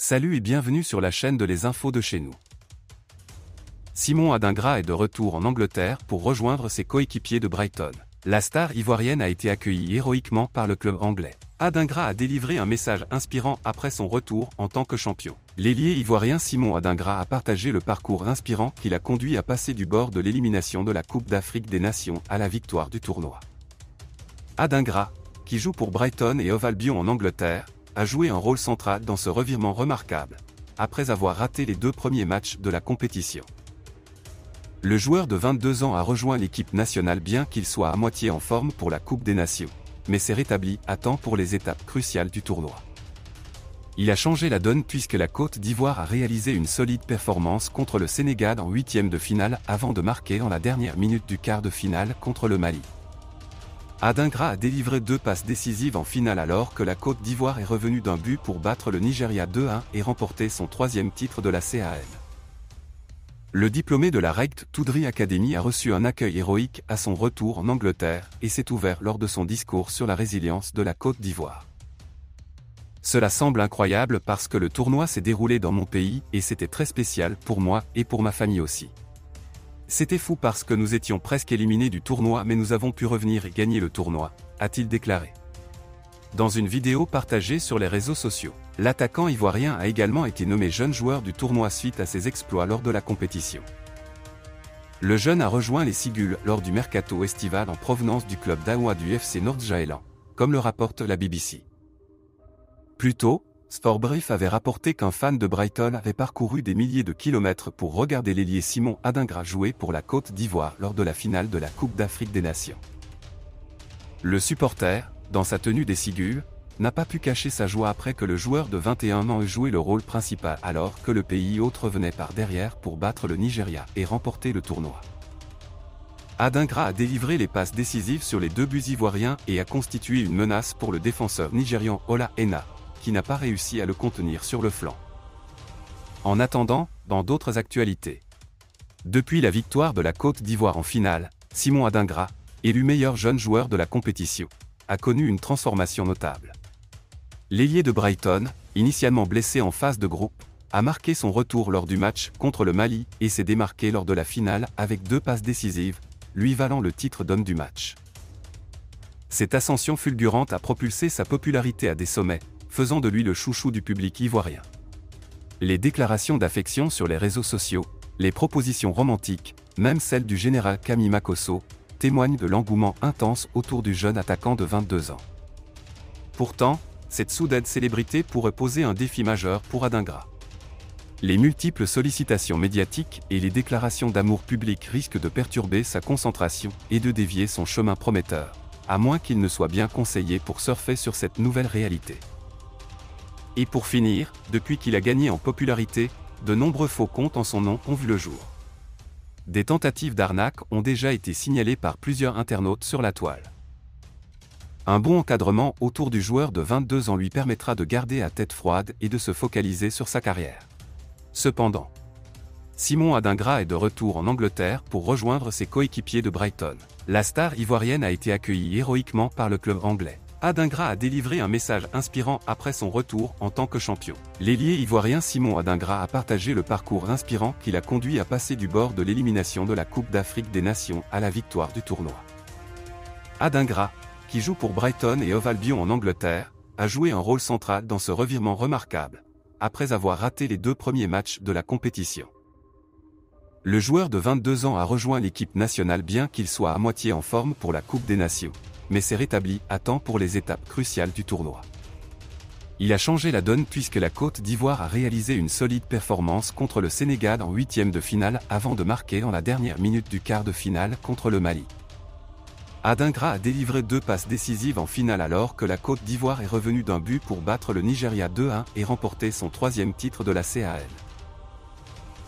Salut et bienvenue sur la chaîne de Les Infos de chez nous. Simon Adingra est de retour en Angleterre pour rejoindre ses coéquipiers de Brighton. La star ivoirienne a été accueillie héroïquement par le club anglais. Adingra a délivré un message inspirant après son retour en tant que champion. L'ailier ivoirien Simon Adingra a partagé le parcours inspirant qui l'a conduit à passer du bord de l'élimination de la Coupe d'Afrique des Nations à la victoire du tournoi. Adingra, qui joue pour Brighton et Hove Albion en Angleterre, a joué un rôle central dans ce revirement remarquable, après avoir raté les 2 premiers matchs de la compétition. Le joueur de 22 ans a rejoint l'équipe nationale bien qu'il soit à moitié en forme pour la Coupe des Nations, mais s'est rétabli à temps pour les étapes cruciales du tournoi. Il a changé la donne puisque la Côte d'Ivoire a réalisé une solide performance contre le Sénégal en 8e de finale avant de marquer dans la dernière minute du quart de finale contre le Mali. Adingra a délivré 2 passes décisives en finale alors que la Côte d'Ivoire est revenue d'un but pour battre le Nigeria 2-1 et remporter son 3e titre de la CAN. Le diplômé de la Reit Toudry Academy a reçu un accueil héroïque à son retour en Angleterre et s'est ouvert lors de son discours sur la résilience de la Côte d'Ivoire. Cela semble incroyable parce que le tournoi s'est déroulé dans mon pays et c'était très spécial pour moi et pour ma famille aussi. C'était fou parce que nous étions presque éliminés du tournoi mais nous avons pu revenir et gagner le tournoi, a-t-il déclaré. Dans une vidéo partagée sur les réseaux sociaux, l'attaquant ivoirien a également été nommé jeune joueur du tournoi suite à ses exploits lors de la compétition. Le jeune a rejoint les Cigules lors du mercato estival en provenance du club d'Aoua du FC Nord-Jhelem, comme le rapporte la BBC. Plus tôt, Sportbrief avait rapporté qu'un fan de Brighton avait parcouru des milliers de kilomètres pour regarder l'ailier Simon Adingra jouer pour la Côte d'Ivoire lors de la finale de la Coupe d'Afrique des Nations. Le supporter, dans sa tenue des Cigules, n'a pas pu cacher sa joie après que le joueur de 21 ans ait joué le rôle principal alors que le pays hôte revenait par derrière pour battre le Nigeria et remporter le tournoi. Adingra a délivré les passes décisives sur les 2 buts ivoiriens et a constitué une menace pour le défenseur nigérian Ola Aina, qui n'a pas réussi à le contenir sur le flanc. En attendant, dans d'autres actualités. Depuis la victoire de la Côte d'Ivoire en finale, Simon Adingra, élu meilleur jeune joueur de la compétition, a connu une transformation notable. L'ailier de Brighton, initialement blessé en phase de groupe, a marqué son retour lors du match contre le Mali et s'est démarqué lors de la finale avec 2 passes décisives, lui valant le titre d'homme du match. Cette ascension fulgurante a propulsé sa popularité à des sommets, faisant de lui le chouchou du public ivoirien. Les déclarations d'affection sur les réseaux sociaux, les propositions romantiques, même celles du général Camille Makosso, témoignent de l'engouement intense autour du jeune attaquant de 22 ans. Pourtant, cette soudaine célébrité pourrait poser un défi majeur pour Adingra. Les multiples sollicitations médiatiques et les déclarations d'amour public risquent de perturber sa concentration et de dévier son chemin prometteur, à moins qu'il ne soit bien conseillé pour surfer sur cette nouvelle réalité. Et pour finir, depuis qu'il a gagné en popularité, de nombreux faux comptes en son nom ont vu le jour. Des tentatives d'arnaque ont déjà été signalées par plusieurs internautes sur la toile. Un bon encadrement autour du joueur de 22 ans lui permettra de garder la tête froide et de se focaliser sur sa carrière. Cependant, Simon Adingra est de retour en Angleterre pour rejoindre ses coéquipiers de Brighton. La star ivoirienne a été accueillie héroïquement par le club anglais. Adingra a délivré un message inspirant après son retour en tant que champion. L'ailier ivoirien Simon Adingra a partagé le parcours inspirant qui l'a conduit à passer du bord de l'élimination de la Coupe d'Afrique des Nations à la victoire du tournoi. Adingra, qui joue pour Brighton et Hove Albion en Angleterre, a joué un rôle central dans ce revirement remarquable, après avoir raté les 2 premiers matchs de la compétition. Le joueur de 22 ans a rejoint l'équipe nationale bien qu'il soit à moitié en forme pour la Coupe des Nations, mais s'est rétabli à temps pour les étapes cruciales du tournoi. Il a changé la donne puisque la Côte d'Ivoire a réalisé une solide performance contre le Sénégal en 8e de finale avant de marquer dans la dernière minute du quart de finale contre le Mali. Adingra a délivré 2 passes décisives en finale alors que la Côte d'Ivoire est revenue d'un but pour battre le Nigeria 2-1 et remporter son 3e titre de la CAN.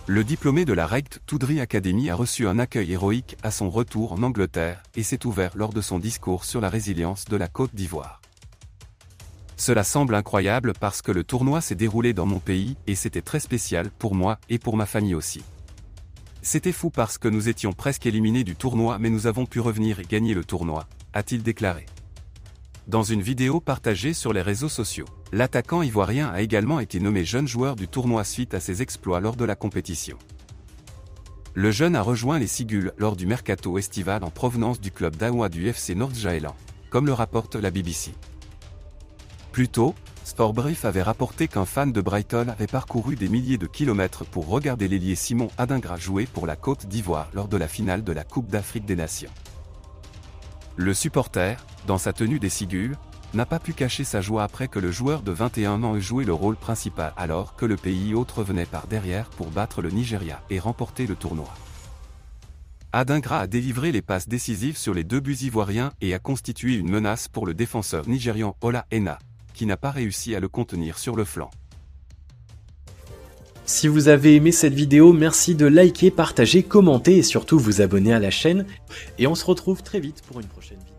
Le diplômé de la Reit Toudry Academy a reçu un accueil héroïque à son retour en Angleterre et s'est ouvert lors de son discours sur la résilience de la Côte d'Ivoire. Cela semble incroyable parce que le tournoi s'est déroulé dans mon pays et c'était très spécial pour moi et pour ma famille aussi. C'était fou parce que nous étions presque éliminés du tournoi mais nous avons pu revenir et gagner le tournoi, a-t-il déclaré. Dans une vidéo partagée sur les réseaux sociaux, l'attaquant ivoirien a également été nommé jeune joueur du tournoi suite à ses exploits lors de la compétition. Le jeune a rejoint les Sigulles lors du mercato estival en provenance du club d'Aoua du FC Nord-Jylland, comme le rapporte la BBC. Plus tôt, Sport Brief avait rapporté qu'un fan de Brighton avait parcouru des milliers de kilomètres pour regarder l'ailier Simon Adingra jouer pour la Côte d'Ivoire lors de la finale de la Coupe d'Afrique des Nations. Le supporter, dans sa tenue des Sigulles, n'a pas pu cacher sa joie après que le joueur de 21 ans ait joué le rôle principal alors que le pays hôte revenait par derrière pour battre le Nigeria et remporter le tournoi. Adingra a délivré les passes décisives sur les 2 buts ivoiriens et a constitué une menace pour le défenseur nigérian Ola Aina, qui n'a pas réussi à le contenir sur le flanc. Si vous avez aimé cette vidéo, merci de liker, partager, commenter et surtout vous abonner à la chaîne. Et on se retrouve très vite pour une prochaine vidéo.